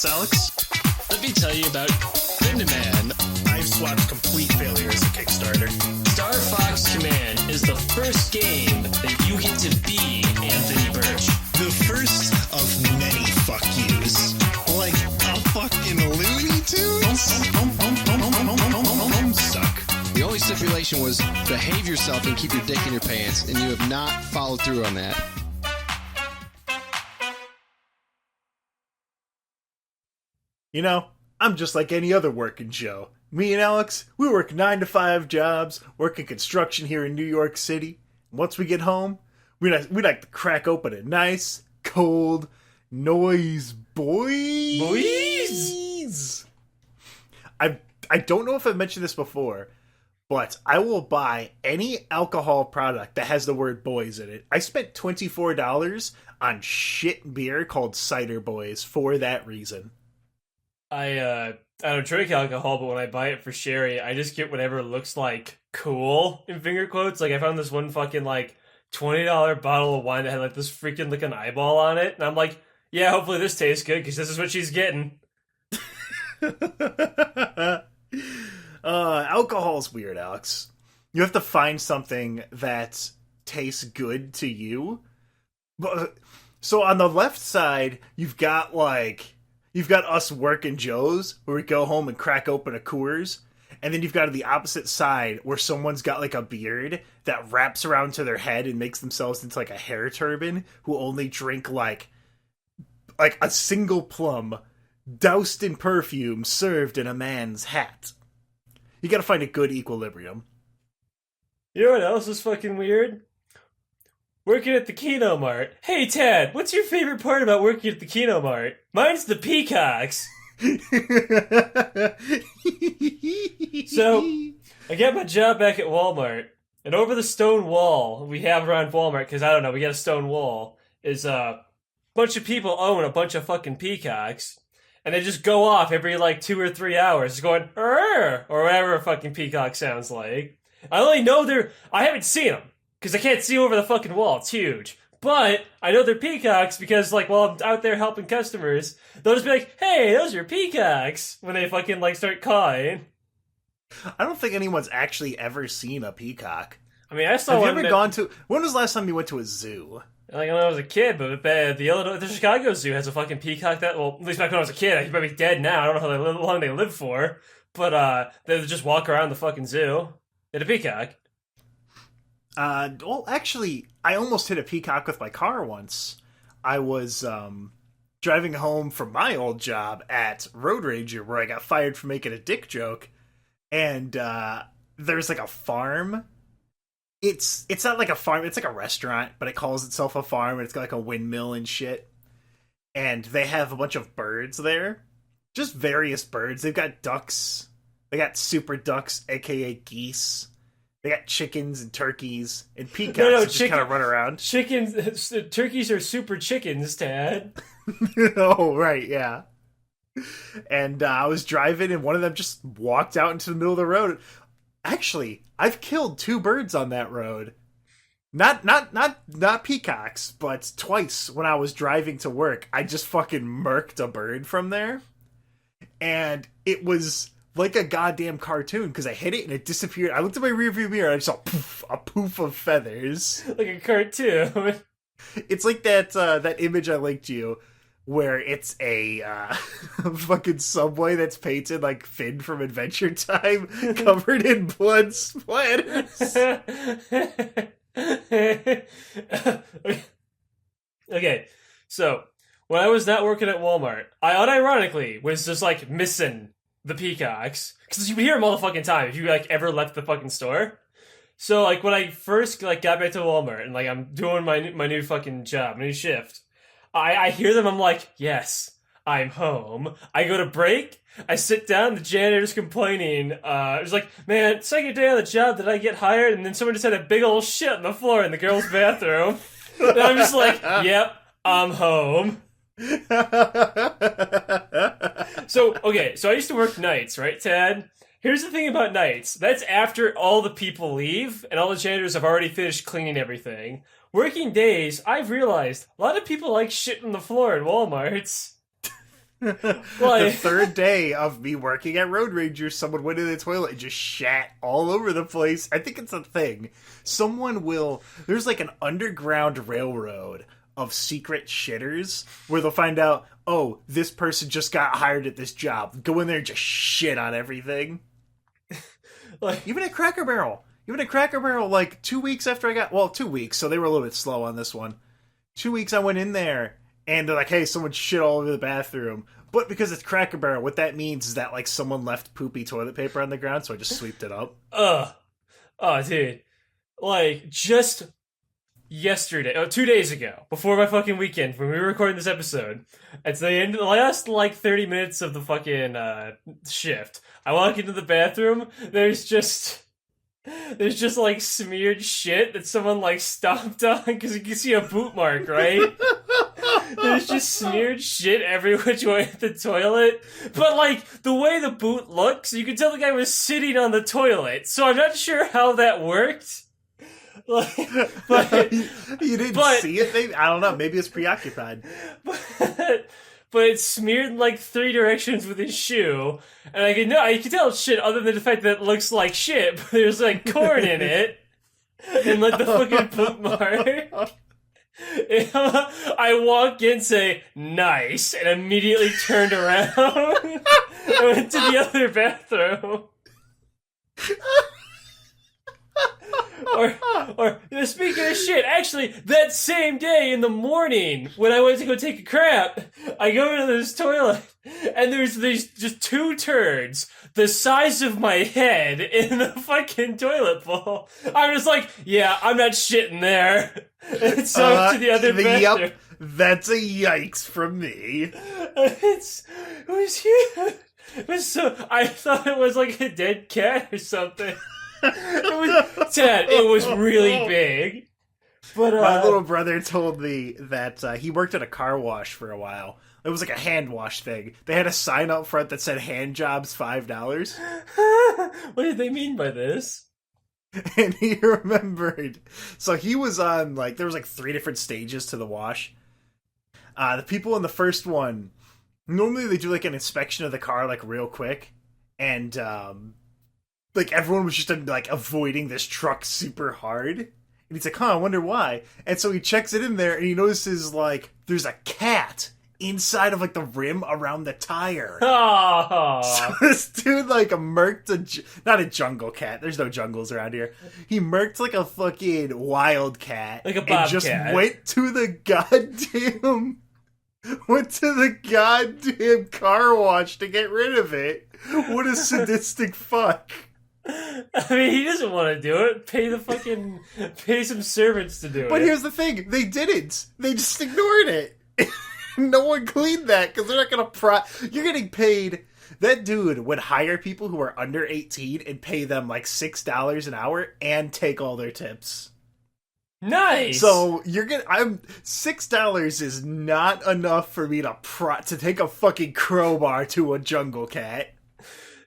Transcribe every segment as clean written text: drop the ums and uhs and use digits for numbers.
Yes, Alex? Let me tell you about Man. I've swapped complete failures at Kickstarter. Star Fox Command is the first game that you get to be Anthony Birch. The first of many fuck yous. Like a fucking Looney Tunes? Suck. The only stipulation was behave yourself and keep your dick in your pants, and you have not followed through on that. You know, I'm just like any other working Joe. Me and Alex, we work 9 to 5 jobs, working construction here in New York City. Once we get home, we like to crack open a nice, cold Noyz Boyz. I don't know if I've mentioned this before, but I will buy any alcohol product that has the word boys in it. I spent $24 on shit beer called ciderBOYZ for that reason. I don't drink alcohol, but when I buy it for sherry, I just get whatever looks like cool, in finger quotes. Like, I found this one fucking, like, $20 bottle of wine that had, like, this freaking looking eyeball on it. And I'm like, yeah, hopefully this tastes good, because this is what she's getting. Alcohol's weird, Alex. You have to find something that tastes good to you. So on the left side, you've got us working Joes, where we go home and crack open a Coors. And then you've got the opposite side, where someone's got, like, a beard that wraps around to their head and makes themselves into, like, a hair turban, who only drink, like a single plum, doused in perfume, served in a man's hat. You gotta find a good equilibrium. You know what else is fucking weird? Working at the Kino-Mart. Hey, Tad, what's your favorite part about working at the Kino-Mart? Mine's the peacocks. So, I get my job back at Walmart, and over the stone wall we have around Walmart, because I don't know, we got a stone wall, is a bunch of people own a bunch of fucking peacocks, and they just go off every, like, 2 or 3 hours, going, "Arr!" or whatever a fucking peacock sounds like. I only know I haven't seen them, because I can't see over the fucking wall, it's huge. But I know they're peacocks because, like, while I'm out there helping customers, they'll just be like, "Hey, those are peacocks," when they fucking, like, start cawing. I don't think anyone's actually ever seen a peacock. I mean, I saw Have one. you ever gone to... When was the last time you went to a zoo? Like, when I was a kid, but the Chicago Zoo has a fucking peacock that, well, at least back when I was a kid, he's probably dead now, I don't know how long they live for, but, they just walk around the fucking zoo. They had a peacock. Well, actually, I almost hit a peacock with my car once. I was, driving home from my old job at Road Ranger, where I got fired for making a dick joke, and, there's, like, a farm. It's not like a farm, it's like a restaurant, but it calls itself a farm, and it's got, like, a windmill and shit. And they have a bunch of birds there. Just various birds. They've got ducks. They got super ducks, aka geese. They got chickens and turkeys and peacocks that just kind of run around. Turkeys are super chickens, Tad. Oh, right, yeah. And I was driving, and one of them just walked out into the middle of the road. Actually, I've killed 2 birds on that road. Not peacocks, but twice when I was driving to work, I just fucking murked a bird from there. And it was like a goddamn cartoon, because I hit it and it disappeared. I looked at my rearview mirror and I just saw a poof of feathers. Like a cartoon. It's like that image I linked you, where it's a fucking subway that's painted like Finn from Adventure Time, covered in blood splatters. Okay, so when I was not working at Walmart, I unironically was just, like, missing the peacocks, because you hear them all the fucking time if you, like, ever left the fucking store. So, like, when I first, like, got back to Walmart and, like, I'm doing my new fucking job, new shift, I hear them, I'm like, yes, I'm home. I go to break, I sit down, the janitor's complaining, it was like, man, second day on the job, did I get hired? And then someone just had a big old shit on the floor in the girls' bathroom. And I'm just like, yep, I'm home. So I used to work nights, right, Tad? Here's the thing about nights. That's after all the people leave and all the janitors have already finished cleaning everything. Working days, I've realized a lot of people like shit on the floor at Walmart's. The Like, third day of me working at Road Ranger, someone went in the toilet and just shat all over the place. I think it's a thing. There's like an underground railroad of secret shitters where they'll find out, oh, this person just got hired at this job. Go in there and just shit on everything. like, Even at Cracker Barrel, like 2 weeks after I got, 2 weeks, so they were a little bit slow on this one. 2 weeks I went in there, and they're like, hey, someone shit all over the bathroom. But because it's Cracker Barrel, what that means is that, like, someone left poopy toilet paper on the ground, so I just sweeped it up. oh, dude. Like, just yesterday, 2 days ago, before my fucking weekend, when we were recording this episode, at the end of the last, like, 30 minutes of the fucking shift, I walk into the bathroom, there's just like smeared shit that someone like stomped on, because you can see a boot mark, right? There's just smeared shit every which way at the toilet. But like the way the boot looks, you can tell the guy was sitting on the toilet. So I'm not sure how that worked. Like, but You didn't see it? Maybe? I don't know. Maybe it's preoccupied. But it's smeared in like 3 directions with his shoe, and I can tell it's shit other than the fact that it looks like shit, but there's like corn in it, and like the fucking poop mark. I walk in, say, nice, and immediately turned around and went to the other bathroom. Or speaking of shit, actually, that same day in the morning, when I went to go take a crap, I go into this toilet, and there's these just 2 turds the size of my head in the fucking toilet bowl. I'm just like, yeah, I'm not shitting there. And so I went to the other bathroom. Yep, that's a yikes from me. It was huge. It was so, I thought it was like a dead cat or something. It was really big. But my little brother told me that he worked at a car wash for a while. It was like a hand wash thing. They had a sign up front that said hand jobs $5. What did they mean by this? And he remembered. So he was on, like, there was like 3 different stages to the wash. The people in the first one, normally they do like an inspection of the car like real quick. And like everyone was just like avoiding this truck super hard. And he's like, I wonder why. And so he checks it in there and he notices like there's a cat inside of like the rim around the tire. Oh. So this dude like murked not a jungle cat. There's no jungles around here. He murked like a fucking wild cat. Like a bobcat. And just went to the goddamn car wash to get rid of it. What a sadistic fuck. I mean, he doesn't want to do it. Pay some servants to do it. But here's the thing. They didn't. They just ignored it. No one cleaned that because they're not going to You're getting paid. That dude would hire people who are under 18 and pay them like $6 an hour and take all their tips. Nice. So $6 is not enough for me to take a fucking crowbar to a jungle cat.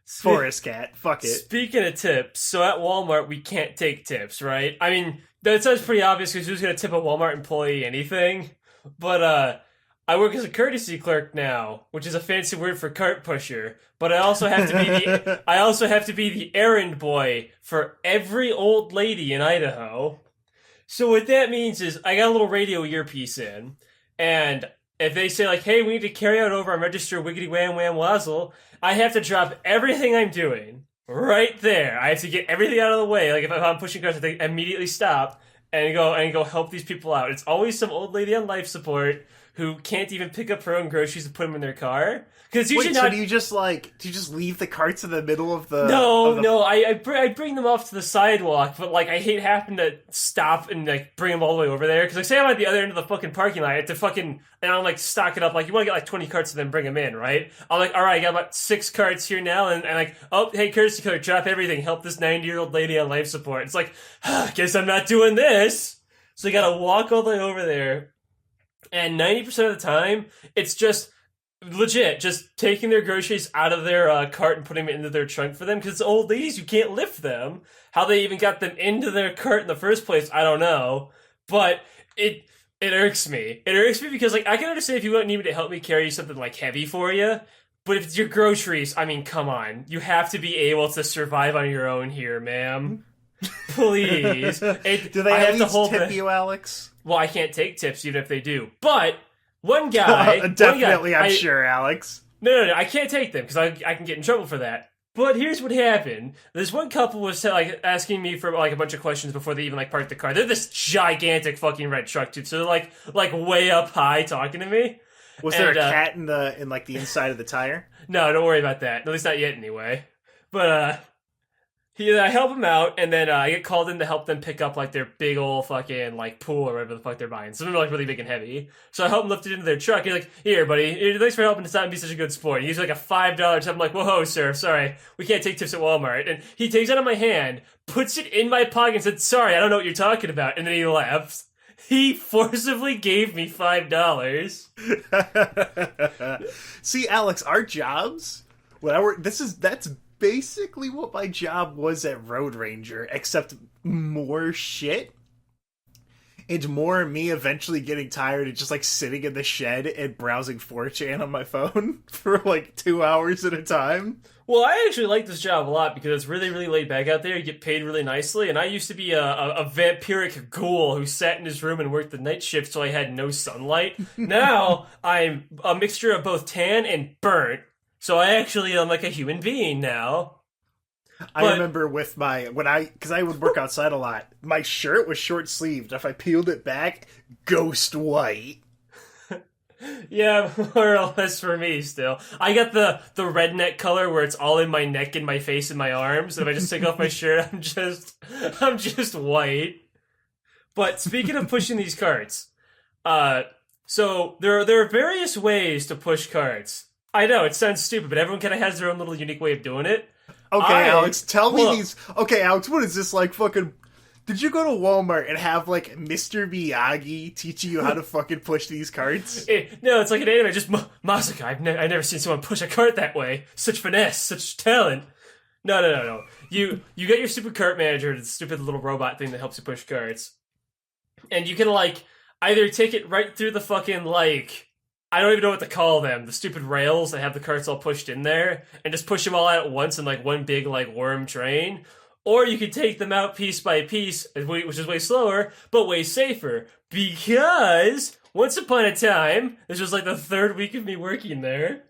Forest cat. Fuck it. Speaking of tips, so at Walmart we can't take tips, right? I mean, that sounds pretty obvious because who's going to tip a Walmart employee anything? But I work as a courtesy clerk now, which is a fancy word for cart pusher. But I also have to be the errand boy for every old lady in Idaho. So what that means is I got a little radio earpiece in, and if they say like, "Hey, we need to carry out over and register wiggity wham wham wazzle," I have to drop everything I'm doing right there. I have to get everything out of the way. Like if I'm pushing cars, I have to immediately stop and go help these people out. It's always some old lady on life support who can't even pick up her own groceries and put them in their car. Because usually so do you just leave the carts in the middle of the? No. I bring them off to the sidewalk, but like I hate having to stop and like bring them all the way over there. Because like say I'm at the other end of the fucking parking lot, I have to and I'm like stock it up. Like you want to get like 20 carts and then bring them in, right? I'm like, all right, I got about 6 carts here now, and like, oh hey, courtesy clerk, drop everything, help this 90-year-old lady on life support. It's like, guess I'm not doing this. So you gotta walk all the way over there, and 90% of the time, it's just legit, just taking their groceries out of their cart and putting them into their trunk for them, because it's old ladies, you can't lift them. How they even got them into their cart in the first place, I don't know. But It irks me. It irks me because, like, I can understand if you wouldn't need me to help me carry something, like, heavy for you. But if it's your groceries, I mean, come on. You have to be able to survive on your own here, ma'am. Please. Do they at least tip you, Aleks? Well, I can't take tips even if they do. But one guy... Definitely, I'm sure, Aleks. No, I can't take them because I can get in trouble for that. But here's what happened. This one couple was like asking me for like a bunch of questions before they even like parked the car. They're this gigantic fucking red truck, dude. So they're like way up high talking to me. Was there a cat in the inside of the tire? No, don't worry about that. At least not yet, anyway. But I help them out, and then I get called in to help them pick up like their big old fucking like pool or whatever the fuck they're buying. So they're like really big and heavy. So I help them lift it into their truck. He's like, "Here, buddy. Thanks for helping us out and be such a good sport." He gives like a $5 tip. I'm like, "Whoa, sir. Sorry, we can't take tips at Walmart." And he takes it out of my hand, puts it in my pocket, and said, "Sorry, I don't know what you're talking about." And then he left. He forcibly gave me $5. See, Aleks, our jobs, that's basically what my job was at Road Ranger, except more shit. And more me eventually getting tired and just like sitting in the shed and browsing 4chan on my phone for like 2 hours at a time. Well, I actually like this job a lot because it's really, really laid back out there. You get paid really nicely. And I used to be a vampiric ghoul who sat in his room and worked the night shift so I had no sunlight. Now, I'm a mixture of both tan and burnt. So I actually am like a human being now. I remember with because I would work outside a lot, my shirt was short sleeved. If I peeled it back, ghost white. Yeah, more or less for me still. I got the redneck color where it's all in my neck and my face and my arms. And if I just take off my shirt, I'm just white. But speaking of pushing these carts, so there are various ways to push carts. I know, it sounds stupid, but everyone kind of has their own little unique way of doing it. Okay, Aleks, tell me these... Okay, Aleks, what is this, like, fucking... Did you go to Walmart and have, like, Mr. Miyagi teaching you how to fucking push these carts? No, it's like an anime, just... Masaka, I've never seen someone push a cart that way. Such finesse, such talent. No. You get your stupid cart manager, the stupid little robot thing that helps you push carts. And you can, like, either take it right through the fucking, like... I don't even know what to call them. The stupid rails that have the carts all pushed in there. And just push them all out at once in like one big like worm train. Or you could take them out piece by piece, which is way slower, but way safer. Because once upon a time, this was like the third week of me working there,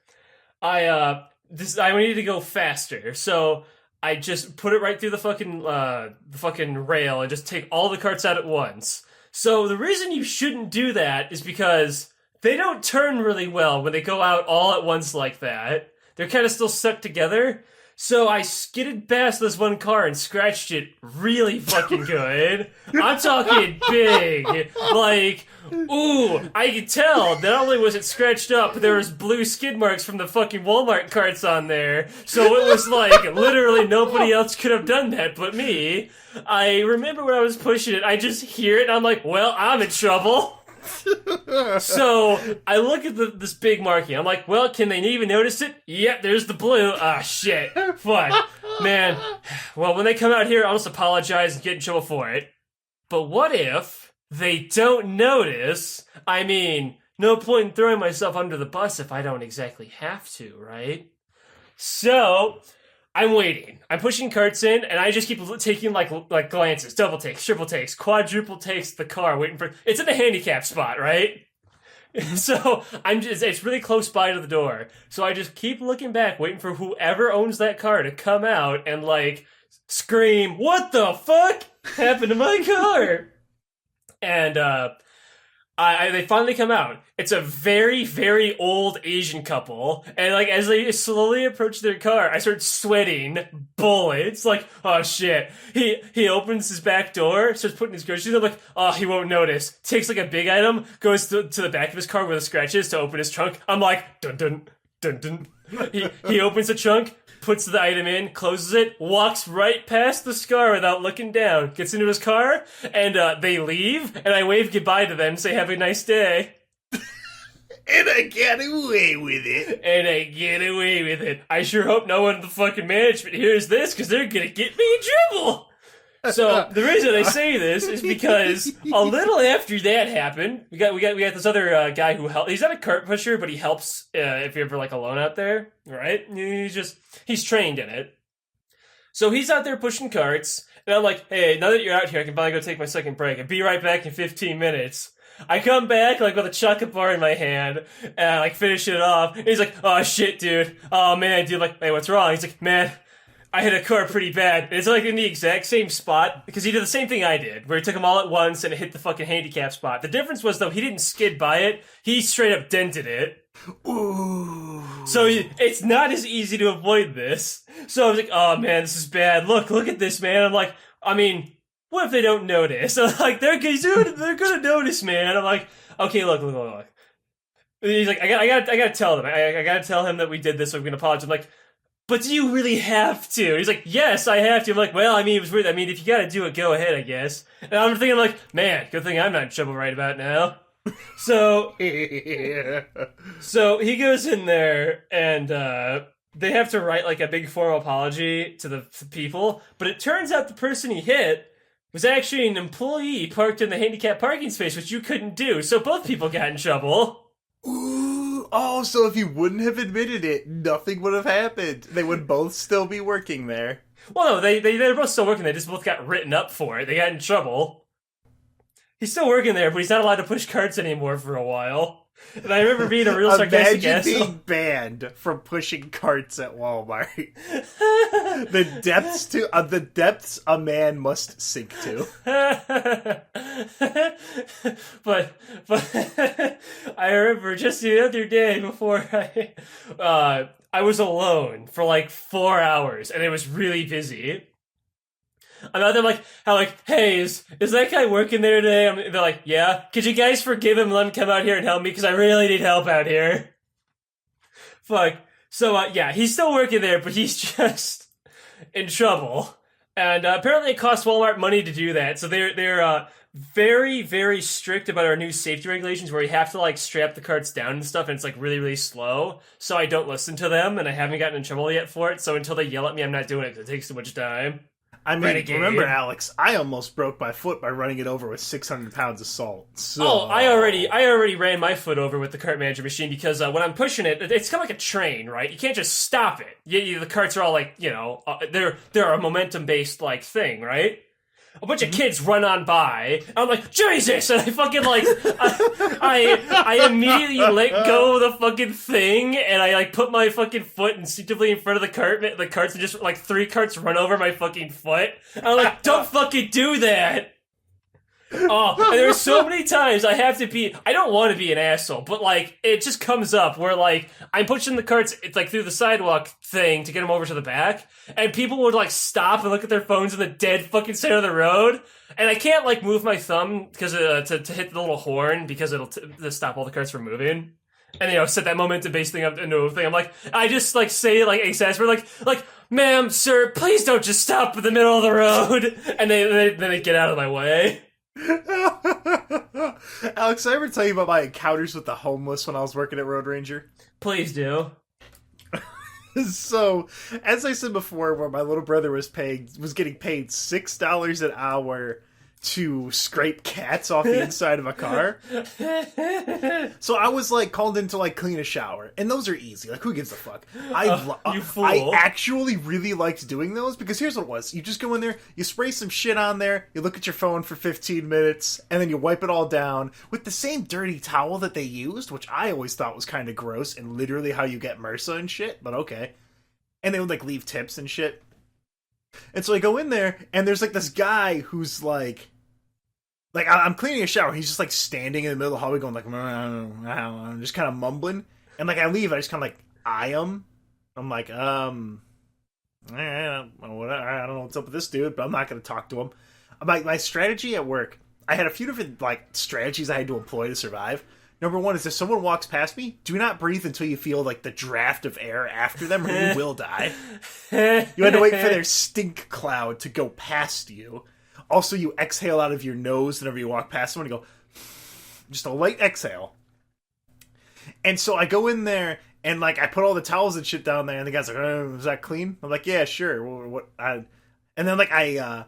I needed to go faster. So I just put it right through the fucking rail and just take all the carts out at once. So the reason you shouldn't do that is because they don't turn really well when they go out all at once like that. They're kind of still stuck together. So I skidded past this one car and scratched it really fucking good. I'm talking big. Like, ooh, I could tell. Not only was it scratched up, but there was blue skid marks from the fucking Walmart carts on there. So it was like, literally nobody else could have done that but me. I remember when I was pushing it, I just hear it and I'm like, well, I'm in trouble. So I look at this big marking. I'm like, well, can they even notice it? Yep, there's the blue. Ah, shit. Fuck. Man. Well, when they come out here, I'll just apologize and get in trouble for it. But what if they don't notice? I mean, no point in throwing myself under the bus if I don't exactly have to, right? So I'm waiting. I'm pushing carts in, and I just keep taking like glances, double takes, triple takes, quadruple takes the car, waiting for it's in the handicap spot, right? So it's really close by to the door. So I just keep looking back, waiting for whoever owns that car to come out and like scream, "What the fuck happened to my car?" And they finally come out. It's a very, very old Asian couple. And, like, as they slowly approach their car, I start sweating bullets. Like, oh, shit. He opens his back door, starts putting his groceries in. I'm like, oh, he won't notice. Takes, like, a big item, goes to the back of his car where the scratch is to open his trunk. I'm like, dun, dun, dun, dun. He opens the trunk, puts the item in, closes it, walks right past the scar without looking down, gets into his car, and they leave, and I wave goodbye to them, say have a nice day. And I get away with it. I sure hope no one in the fucking management hears this, because they're gonna get me in trouble. So the reason I say this is because a little after that happened, we got this other guy who helps. He's not a cart pusher, but he helps if you're ever like alone out there, right? He's trained in it. So he's out there pushing carts, and I'm like, hey, now that you're out here, I can finally go take my second break. I'll be right back in 15 minutes. I come back like with a chocolate bar in my hand, and I like finish it off. And he's like, oh shit, dude. Oh man, dude. Like, hey, what's wrong? He's like, man, I hit a car pretty bad. And it's like in the exact same spot, because he did the same thing I did, where he took them all at once and it hit the fucking handicap spot. The difference was, though, he didn't skid by it, he straight up dented it. Ooh. So it's not as easy to avoid this. So I was like, oh man, this is bad. Look at this, man. I'm like, I mean, what if they don't notice? I'm like, they're gonna notice, man. I'm like, okay, look. He's like, I gotta tell them. I gotta tell him that we did this, so I'm gonna apologize. I'm like, but do you really have to? He's like, yes, I have to. I'm like, well, I mean, it was weird. I mean, if you gotta do it, go ahead, I guess. And I'm thinking, like, man, good thing I'm not in trouble right about now. So he goes in there, and they have to write, like, a big formal apology to the people, but it turns out the person he hit was actually an employee parked in the handicapped parking space, which you couldn't do, so both people got in trouble. Ooh. Oh, so if you wouldn't have admitted it, nothing would have happened. They would both still be working there. Well, no, they're both still working. They just both got written up for it. They got in trouble. He's still working there, but he's not allowed to push carts anymore for a while. And I remember being a real sarcastic asshole. Imagine being banned from pushing carts at Walmart. the depths a man must sink to. but I remember just the other day before I was alone for like 4 hours, and it was really busy. I'm out there hey, is that guy working there today? They're like, yeah. Could you guys forgive him and let him come out here and help me? Because I really need help out here. Fuck. So, yeah, he's still working there, but he's just in trouble. And apparently it costs Walmart money to do that. So they're very, very strict about our new safety regulations where you have to, like, strap the carts down and stuff, and it's, like, really, really slow. So I don't listen to them, and I haven't gotten in trouble yet for it. So until they yell at me, I'm not doing it because it takes too much time. I mean, Renegade. Remember, Alex, I almost broke my foot by running it over with 600 pounds of salt. So... Oh, I already ran my foot over with the cart manager machine because when I'm pushing it, it's kind of like a train, right? You can't just stop it. The carts are all like, they're a momentum-based, like, thing, right? A bunch of kids run on by. I'm like, Jesus! And I fucking, like, I immediately let go of the fucking thing, and I, like, put my fucking foot instinctively in front of the carts, and just, like, 3 carts run over my fucking foot. And I'm like, don't fucking do that! Oh, and there were so many times I don't want to be an asshole, but, like, it just comes up where, like, I'm pushing the carts, it's like, through the sidewalk thing to get them over to the back, and people would, like, stop and look at their phones in the dead fucking center of the road, and I can't, like, move my thumb because to hit the little horn because it'll to stop all the carts from moving. And, set that momentum-based thing up into a thing. I'm like, I just, like, say, like, exasperate, like, ma'am, sir, please don't just stop in the middle of the road, and then they get out of my way. Alex, did I ever tell you about my encounters with the homeless when I was working at Road Ranger? Please do. So, as I said before, where my little brother was getting paid $6 an hour to scrape cats off the inside of a car. So I was like called in to like clean a shower, and those are easy. Like, who gives a fuck? You fool. I actually really liked doing those because here's what it was: you just go in there, you spray some shit on there, you look at your phone for 15 minutes, and then you wipe it all down with the same dirty towel that they used, which I always thought was kind of gross and literally how you get MRSA and shit. But okay, and they would like leave tips and shit. And so I go in there, and there's like this guy who's like I'm cleaning a shower. He's just like standing in the middle of the hallway, going like, I'm just kind of mumbling. And like I leave, I just kind of like eye him. I'm like, I don't know what's up with this dude, but I'm not going to talk to him. My strategy at work, I had a few different like strategies I had to employ to survive. Number one is if someone walks past me, do not breathe until you feel like the draft of air after them, or you will die. You had to wait for their stink cloud to go past you. Also, you exhale out of your nose whenever you walk past someone. You go, just a light exhale. And so I go in there, and like I put all the towels and shit down there, and the guy's like, "Oh, is that clean?" I'm like, "Yeah, sure." And then like I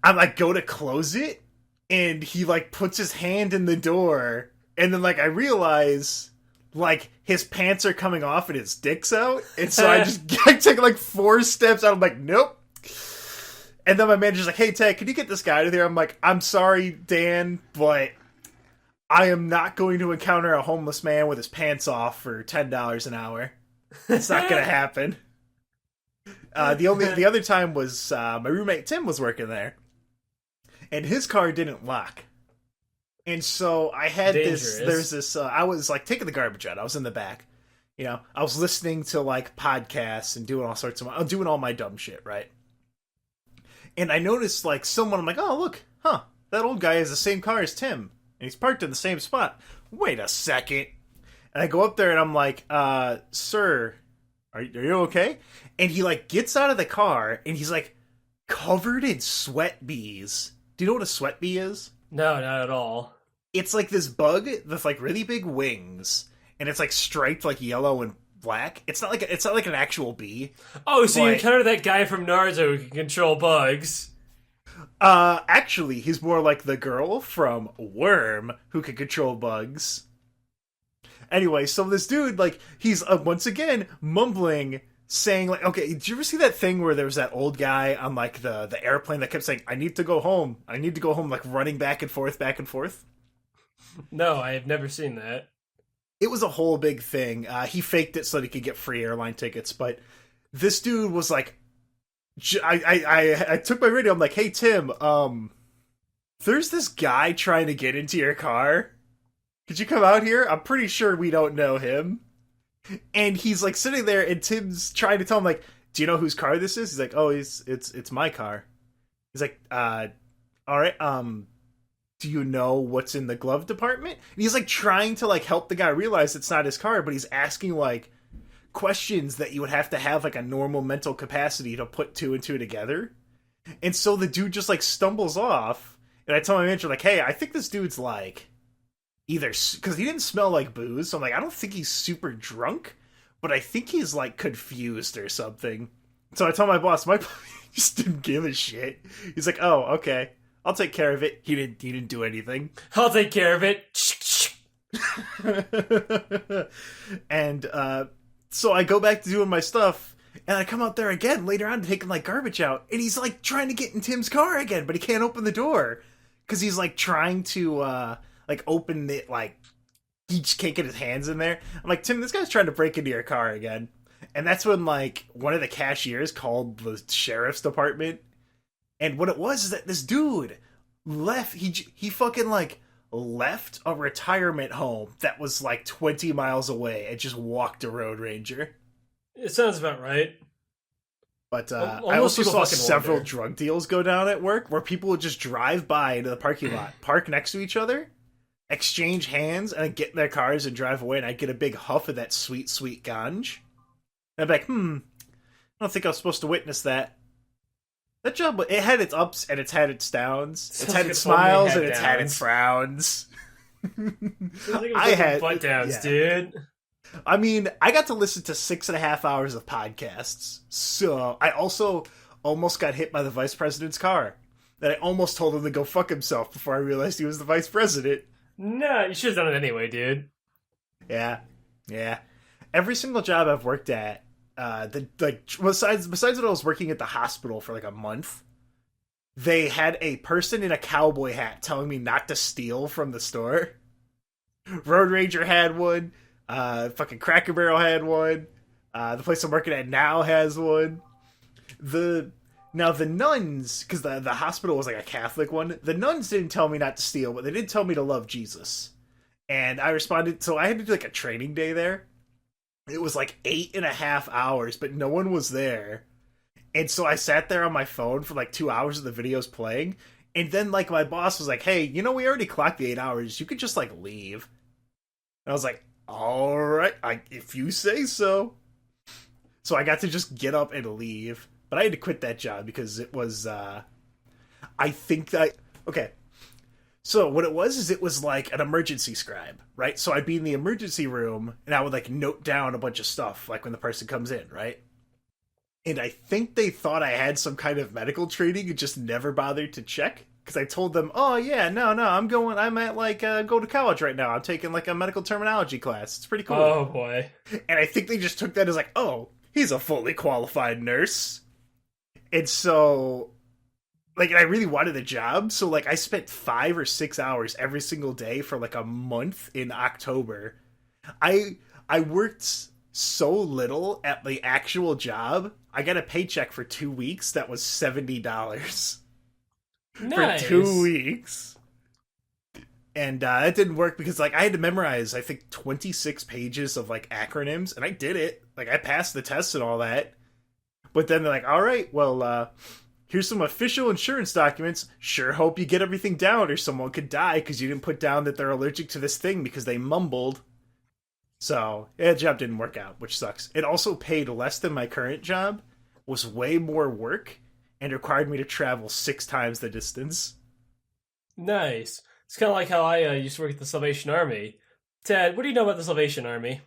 I like go to close it, and he like puts his hand in the door, and then like I realize like his pants are coming off and his dick's out, and so I take like 4 steps out. I'm like, nope. And then my manager's like, hey, Ted, can you get this guy out of there? I'm like, I'm sorry, Dan, but I am not going to encounter a homeless man with his pants off for $10 an hour. It's not going to happen. The other time was my roommate Tim was working there, and his car didn't lock. And so I had I was like taking the garbage out. I was in the back. You know, I was listening to like podcasts and doing all my dumb shit, right? And I noticed, like, I'm like, oh, look, that old guy has the same car as Tim, and he's parked in the same spot. Wait a second. And I go up there, and I'm like, sir, are you okay? And he, like, gets out of the car, and he's, like, covered in sweat bees. Do you know what a sweat bee is? No, not at all. It's, like, this bug with, like, really big wings, and it's, like, striped, like, yellow and black. It's not like an actual bee. Oh, so you encountered that guy from Naruto who can control bugs. Actually, he's more like the girl from Worm who can control bugs. Anyway, so this dude, like, he's once again mumbling, saying, like, okay, did you ever see that thing where there was that old guy on, like, the airplane that kept saying, I need to go home, like, running back and forth, back and forth? No, I have never seen that. It was a whole big thing. He faked it so that he could get free airline tickets, but this dude was like, I took my radio. I'm like, hey Tim, there's this guy trying to get into your car. Could you come out here? I'm pretty sure we don't know him. And he's like sitting there, and Tim's trying to tell him like, do you know whose car this is? He's like, oh, it's my car. He's like, all right, do you know what's in the glove department? And he's like trying to like help the guy realize it's not his car, but he's asking like questions that you would have to have like a normal mental capacity to put 2 and 2 together. And so the dude just like stumbles off, and I tell my manager like, hey, I think this dude's like either, because he didn't smell like booze, so I'm like, I don't think he's super drunk, but I think he's like confused or something. So I tell my boss, my boss just didn't give a shit. He's like, oh, okay, I'll take care of it. He didn't do anything. I'll take care of it. And so I go back to doing my stuff, and I come out there again later on taking like garbage out, and he's like trying to get in Tim's car again, but he can't open the door because he's like trying to like open it, like he just can't get his hands in there. I'm like, Tim, this guy's trying to break into your car again. And that's when like one of the cashiers called the sheriff's department. And what it was is that this dude left, he fucking like left a retirement home that was like 20 miles away and just walked a road ranger. It sounds about right. But I also saw several drug deals go down at work where people would just drive by into the parking lot, park next to each other, exchange hands, and then get in their cars and drive away, and I'd get a big huff of that sweet, sweet ganj. And I'd be like, I don't think I was supposed to witness that. That job, it had its ups and it's had its downs. It's had its smiles and it's had its frowns. I had butt downs, dude. I mean, I got to listen to 6.5 hours of podcasts. So I also almost got hit by the vice president's car. That I almost told him to go fuck himself before I realized he was the vice president. No, you should have done it anyway, dude. Yeah. Every single job I've worked at, besides when I was working at the hospital for like a month, they had a person in a cowboy hat telling me not to steal from the store. Road Ranger had one. Fucking Cracker Barrel had one. The place I'm working at now has one. The nuns, because the hospital was like a Catholic one, the nuns didn't tell me not to steal, but they did tell me to love Jesus. And I responded, so I had to do like a training day there. It was like 8.5 hours, but no one was there. And so I sat there on my phone for like 2 hours of the videos playing. And then like my boss was like, hey, we already clocked the 8 hours. You could just like leave. And I was like, all right, if you say so. So I got to just get up and leave. But I had to quit that job because it was, okay. So what it was like an emergency scribe, right? So I'd be in the emergency room and I would like note down a bunch of stuff, like when the person comes in, right? and I think they thought I had some kind of medical training and just never bothered to check. Because I told them, oh yeah, no, I'm at like, go to college right now. I'm taking like a medical terminology class. It's pretty cool. Oh boy. And I think they just took that as like, oh, he's a fully qualified nurse. And so, like, I really wanted the job. So like, I spent 5 or 6 hours every single day for like a month in October. I worked so little at the actual job. I got a paycheck for 2 weeks that was $70. Nice. For 2 weeks. And that didn't work because, like, I had to memorize, I think, 26 pages of, like, acronyms, and I did it. Like, I passed the test and all that. But then they're like, all right, well, here's some official insurance documents. Sure hope you get everything down or someone could die because you didn't put down that they're allergic to this thing because they mumbled. So, yeah, the job didn't work out, which sucks. It also paid less than my current job, was way more work, and required me to travel 6 times the distance. Nice. It's kind of like how I used to work at the Salvation Army. Ted, what do you know about the Salvation Army?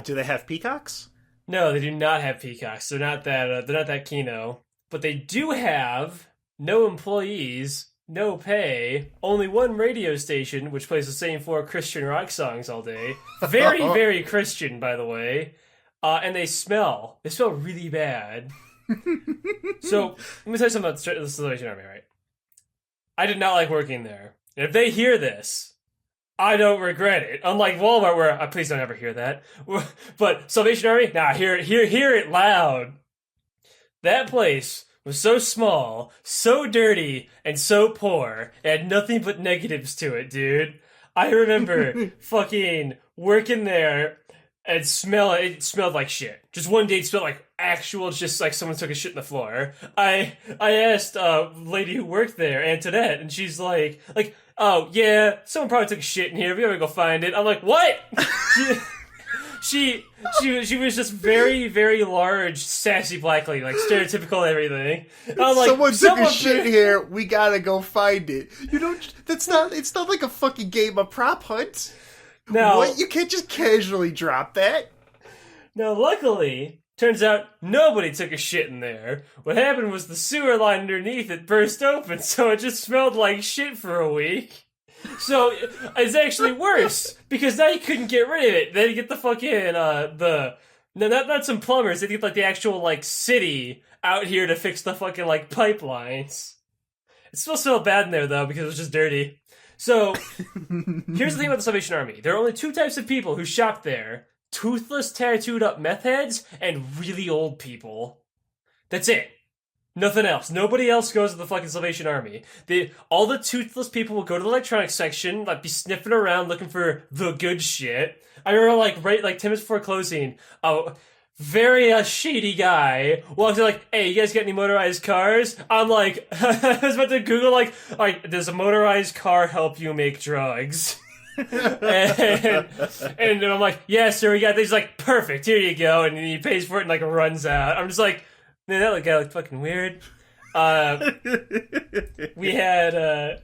Do they have peacocks? No, they do not have peacocks. They're not that Kino. But they do have no employees, no pay, only one radio station, which plays the same 4 Christian rock songs all day. Very, very Christian, by the way. And they smell. They smell really bad. So, let me tell you something about the Salvation Army, right? I did not like working there. And if they hear this, I don't regret it. Unlike Walmart, where, please don't ever hear that. But Salvation Army, nah, hear it loud. That place was so small, so dirty, and so poor. It had nothing but negatives to it, dude. I remember fucking working there and it smelled like shit. Just one day it smelled like actual, just like someone took a shit in the floor. I asked a lady who worked there, Antoinette, and she's like, oh yeah, someone probably took a shit in here. We gotta go find it. I'm like, what? She was just very, very large, sassy black lady, like stereotypical and everything. And I'm like, someone took a shit here. We gotta go find it. You know, it's not like a fucking game of prop hunt. No, what? You can't just casually drop that. Now, luckily, turns out nobody took a shit in there. What happened was the sewer line underneath it burst open, so it just smelled like shit for a week. So, it's actually worse, because now you couldn't get rid of it. They had to get the fucking, not some plumbers, they had to get, like, the actual, like, city out here to fix the fucking, like, pipelines. It still smelled bad in there, though, because it was just dirty. So, here's the thing about the Salvation Army. There are only 2 types of people who shop there. Toothless, tattooed up meth heads, and really old people. That's it. Nothing else. Nobody else goes to the fucking Salvation Army. All the toothless people will go to the electronics section, like, be sniffing around looking for the good shit. I remember, like, 10 minutes before closing, very shady guy walks in like, hey, you guys got any motorized cars? I'm like, I was about to Google, like, does a motorized car help you make drugs? and I'm like, yeah, sir, we got this. He's like, perfect, here you go. And he pays for it and, like, runs out. I'm just like, man, that guy looked fucking weird. We had,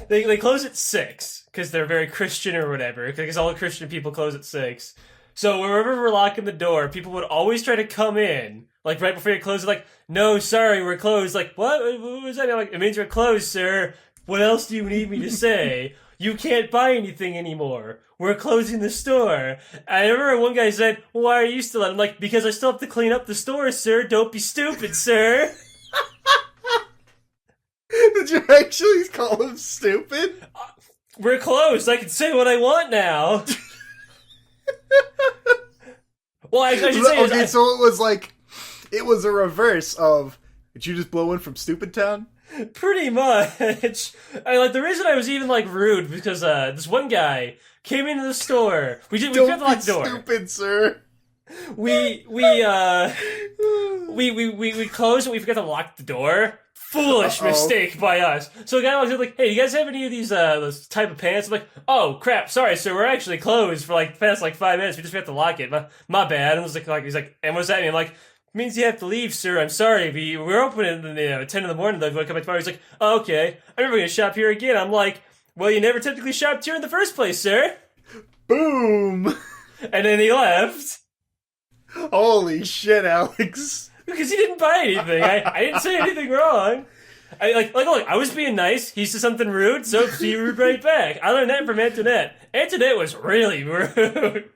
they close at 6, because they're very Christian or whatever, because all the Christian people close at 6. So wherever we're locking the door, people would always try to come in, like, right before you close it, like, no, sorry, we're closed. Like, what was that? I'm like, it means we're closed, sir. What else do you need me to say? You can't buy anything anymore. We're closing the store. I remember one guy said, why are you still out? I'm like, because I still have to clean up the store, sir. Don't be stupid, sir. Did you actually call him stupid? We're closed. I can say what I want now. Well, I should say... Okay, so it was like... It was a reverse of... Did you just blow in from Stupid Town? Pretty much. The reason I was even, like, rude, because this one guy came into the store. We have to lock the door. Stupid, sir. We closed and we forgot to lock the door. Foolish mistake by us. So the guy was like, hey, you guys have any of those type of pants? I'm like, oh, crap, sorry, sir, we're actually closed for, like, past, like, 5 minutes. We just have to lock it. My bad. And he's like, and what's that mean? I'm like, means you have to leave, sir. I'm sorry. We're open at 10 in the morning, though. If you want to come back tomorrow, he's like, oh, okay. I'm never going to shop here again. I'm like, well, you never typically shopped here in the first place, sir. Boom. And then he left. Holy shit, Aleks. Because he didn't buy anything. I didn't say anything wrong. Look, I was being nice. He said something rude, so he rude right back. I learned that from Antoinette. Antoinette was really rude.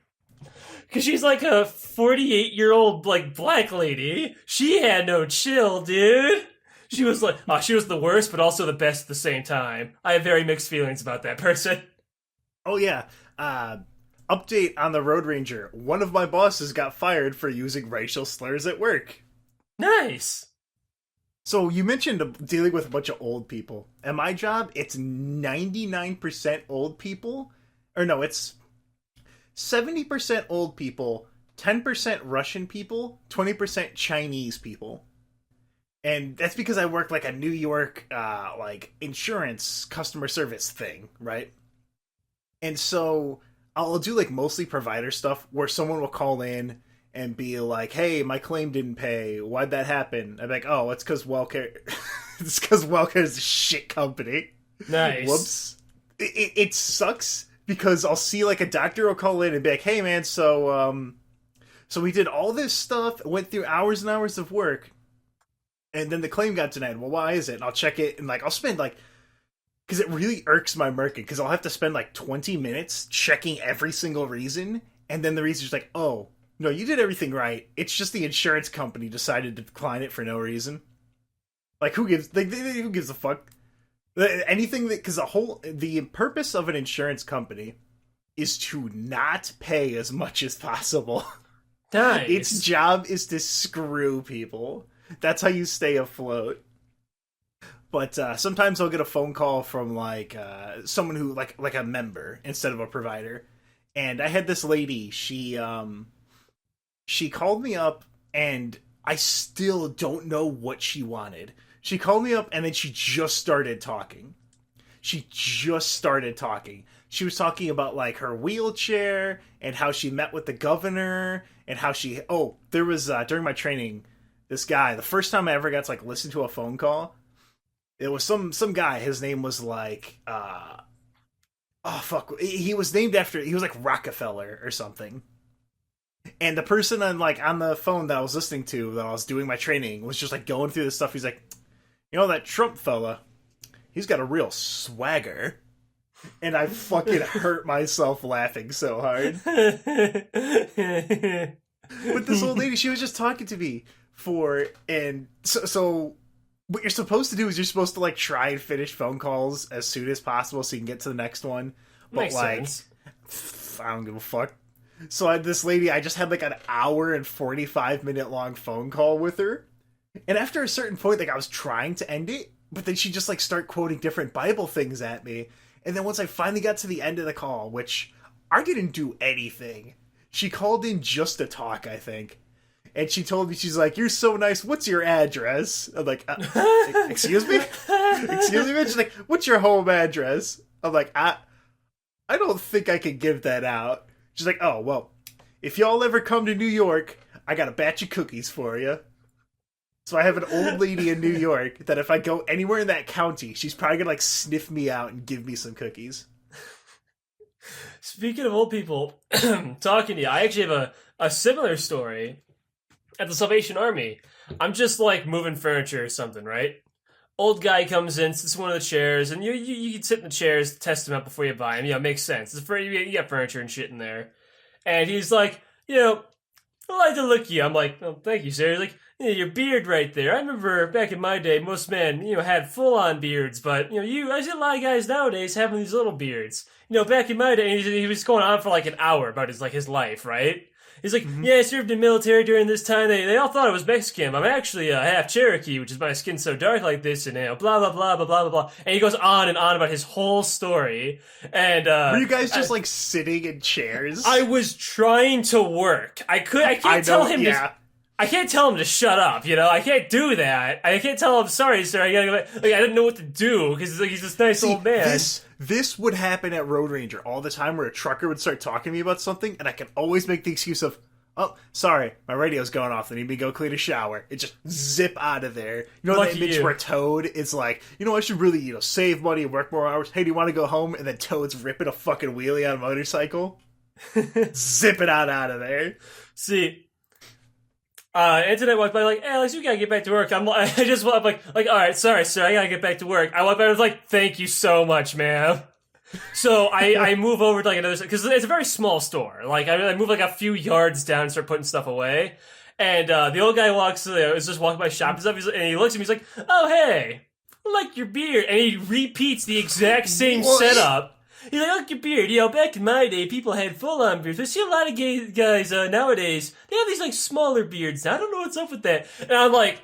Because she's like a 48-year-old, like, black lady. She had no chill, dude. She was like, she was the worst, but also the best at the same time. I have very mixed feelings about that person. Oh, yeah. Update on the Road Ranger. One of my bosses got fired for using racial slurs at work. Nice. So you mentioned dealing with a bunch of old people. At my job, it's 99% old people. Or no, it's 70% old people, 10% Russian people, 20% Chinese people. And that's because I work like a New York, like insurance customer service thing, right? And so I'll do like mostly provider stuff where someone will call in and be like, hey, my claim didn't pay. Why'd that happen? I'm like, oh, it's because WellCare. It's because WellCare is a shit company. Nice. Whoops. It sucks because I'll see like a doctor will call in and be like, hey, man, so we did all this stuff, went through hours and hours of work, and then the claim got denied. Well, why is it? And I'll check it, and like I'll spend like, because it really irks my market, because I'll have to spend like 20 minutes checking every single reason, and then the reason's like, oh, no, you did everything right. It's just the insurance company decided to decline it for no reason. Like, who gives a fuck? Anything that, because the purpose of an insurance company is to not pay as much as possible. Nice. Its job is to screw people. That's how you stay afloat. But sometimes I'll get a phone call from like someone who like a member instead of a provider. And I had this lady. She called me up, and I still don't know what she wanted. She called me up, and then she just started talking. She was talking about like her wheelchair and how she met with the governor and how she. Oh, there was during my training, this guy. The first time I ever got to like listen to a phone call. It was some guy. His name was like, oh fuck. He was named after. He was like Rockefeller or something. And the person on the phone that I was listening to, that I was doing my training, was just like going through this stuff. He's like, you know that Trump fella, he's got a real swagger. And I fucking hurt myself laughing so hard. But this old lady, she was just talking to me so what you're supposed to do is you're supposed to like try and finish phone calls as soon as possible so you can get to the next one. But Makes sense. I don't give a fuck. So this lady, I just had like an hour and 45-minute long phone call with her. And after a certain point, like I was trying to end it, but then she just like start quoting different Bible things at me. And then once I finally got to the end of the call, which I didn't do anything, she called in just to talk, I think. And she told me, she's like, you're so nice. What's your address? I'm like, excuse me? Excuse me? She's like, what's your home address? I'm like, I don't think I can give that out. She's like, oh, well, if y'all ever come to New York, I got a batch of cookies for you. So I have an old lady in New York that if I go anywhere in that county, she's probably going to like sniff me out and give me some cookies. Speaking of old people, talking to you, I actually have a similar story. At the Salvation Army, I'm just like moving furniture or something, right? Old guy comes in, sits in one of the chairs, and you can sit in the chairs, test them out before you buy them. Yeah, it makes sense. You got furniture and shit in there. And he's like, I like the look of you. I'm like, oh, thank you, sir. He's like, yeah, your beard right there. I remember back in my day, most men, had full-on beards, but, I see a lot of guys nowadays having these little beards. Back in my day, he was going on for like an hour about his life, right? He's like, yeah, I served in the military during this time. They all thought I was Mexican. I'm actually half Cherokee, which is my skin so dark like this, and blah, blah, blah, blah, blah, blah, blah. And he goes on and on about his whole story. And were you guys just like sitting in chairs? I was trying to work. I can't tell him to shut up, I can't do that. I can't tell him, sorry, sir, I didn't know what to do, because he's this nice old man. This would happen at Road Ranger all the time, where a trucker would start talking to me about something, and I can always make the excuse of, oh, sorry, my radio's going off, I need me to go clean a shower. It just zip out of there. That image where Toad is like, I should really, save money and work more hours. Hey, do you want to go home? And then Toad's ripping a fucking wheelie on a motorcycle. Zip it out of there. See, Internet walked by like, hey, Alex, you gotta get back to work. I'm like, I'm like, all right, sorry, sir, I gotta get back to work. I walked by and was like, thank you so much, ma'am. So I move over to like another, because it's a very small store. Like I move like a few yards down and start putting stuff away. And the old guy is just walking by shopping stuff, and he looks at me, he's like, oh, hey, I like your beard. And he repeats the exact same setup. He's like, look, your beard. You know, back in my day, people had full-on beards. I see a lot of gay guys nowadays, they have these, like, smaller beards. I don't know what's up with that. And I'm like,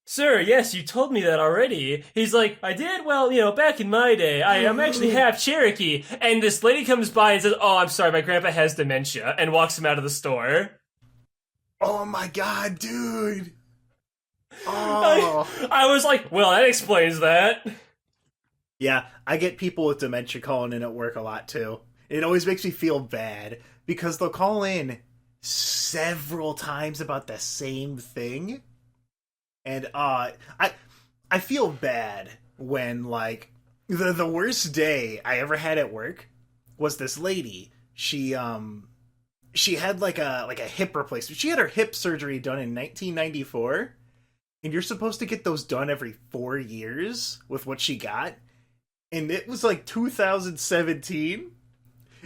sir, yes, you told me that already. He's like, I did? Well, you know, back in my day, I'm actually half Cherokee. And this lady comes by and says, oh, I'm sorry, my grandpa has dementia, and walks him out of the store. Oh, my God, dude. Oh. I was like, well, that explains that. Yeah, I get people with dementia calling in at work a lot, too. It always makes me feel bad, because they'll call in several times about the same thing. And, I feel bad when, like, the worst day I ever had at work was this lady. She had, like a hip replacement. She had her hip surgery done in 1994, and you're supposed to get those done every 4 years with what she got. And it was like 2017.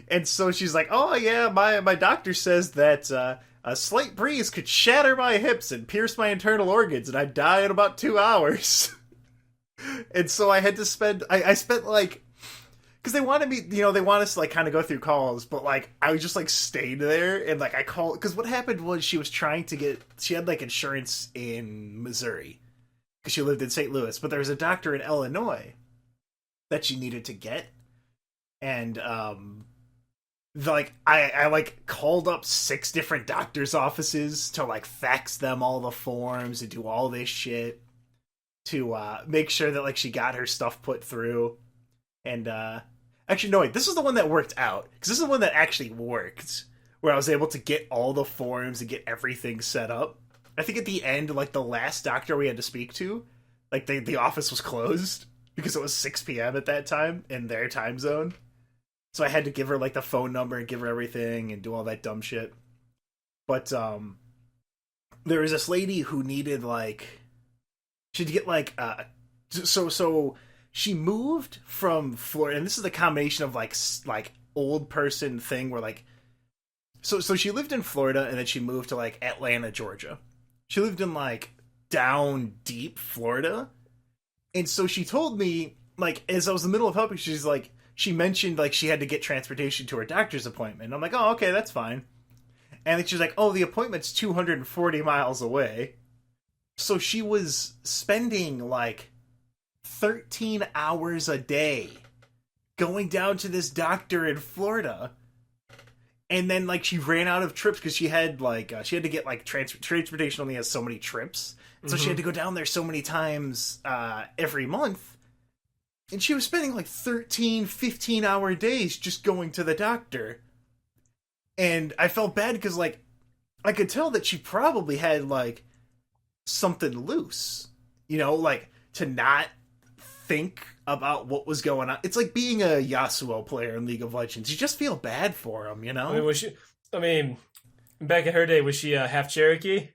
And so she's like, oh yeah, my doctor says that a slight breeze could shatter my hips and pierce my internal organs and I'd die in about 2 hours. And so I had to spend, I spent like, because they wanted me, you know, they want us to like kind of go through calls, but like I just like stayed there and like I called, because what happened was she was trying to get, she had like insurance in Missouri because she lived in St. Louis, but there was a doctor in Illinois that she needed to get, and like I like called up 6 different doctors' offices to like fax them all the forms and do all this shit to make sure that like she got her stuff put through. And actually no, wait, this is the one that worked out, because this is the one that actually worked, where I was able to get all the forms and get everything set up. I think at the end, like the last doctor we had to speak to, like the office was closed because it was 6 p.m. at that time in their time zone. So I had to give her like the phone number and give her everything and do all that dumb shit. But there was this lady who needed like, she'd get like so she moved from Florida, and this is the combination of like old person thing where like, so she lived in Florida and then she moved to like Atlanta, Georgia. She lived in like down deep Florida. And so she told me, like, as I was in the middle of helping, she's like, she mentioned, like, she had to get transportation to her doctor's appointment. And I'm like, oh, okay, that's fine. And then she's like, oh, the appointment's 240 miles away. So she was spending, like, 13 hours a day going down to this doctor in Florida. And then, like, she ran out of trips because she had, like, she had to get, like, transportation only has so many trips. So she had to go down there so many times every month. And she was spending like 13, 15-hour days just going to the doctor. And I felt bad because like I could tell that she probably had like something loose. You know, like to not think about what was going on. It's like being a Yasuo player in League of Legends. You just feel bad for him, you know? I mean, back in her day, was she half Cherokee?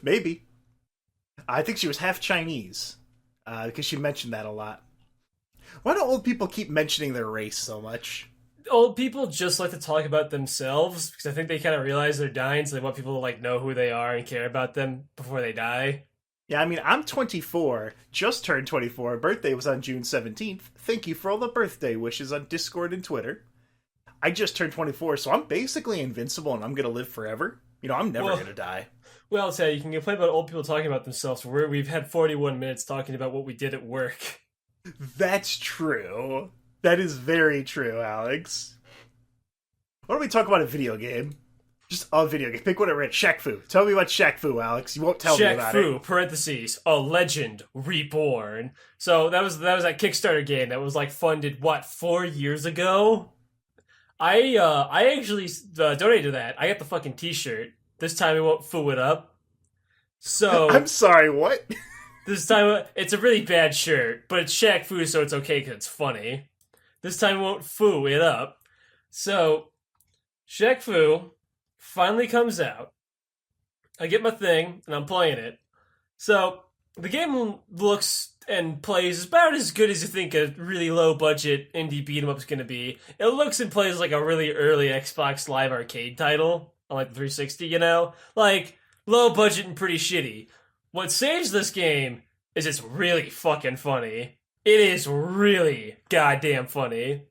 Maybe. I think she was half Chinese, because she mentioned that a lot. Why do old people keep mentioning their race so much? Old people just like to talk about themselves, because I think they kind of realize they're dying, so they want people to like know who they are and care about them before they die. Yeah, I mean, I'm 24, just turned 24, birthday was on June 17th. Thank you for all the birthday wishes on Discord and Twitter. I just turned 24, so I'm basically invincible and I'm gonna live forever. You know, I'm never gonna die. Well, I'll tell you, you can complain about old people talking about themselves. We've had 41 minutes talking about what we did at work. That's true. That is very true, Alex. Why don't we talk about a video game? Just a video game. Pick whatever. Shaq Fu. Tell me about Shaq Fu, Alex. You won't tell me about Shaq Fu, it. parentheses, a legend reborn. So that was that Kickstarter game that was like funded, what, 4 years ago? I actually donated to that. I got the fucking t-shirt. This time it won't foo it up. So I'm sorry, what? This time it's a really bad shirt, but it's Shaq Fu, so it's okay because it's funny. This time it won't foo it up. So Shaq Fu finally comes out. I get my thing, and I'm playing it. So, the game looks and plays about as good as you think a really low-budget indie beat-em-up is going to be. It looks and plays like a really early Xbox Live Arcade title on, like, the 360, you know? Like, low-budget and pretty shitty. What saves this game is it's really fucking funny. It is really goddamn funny.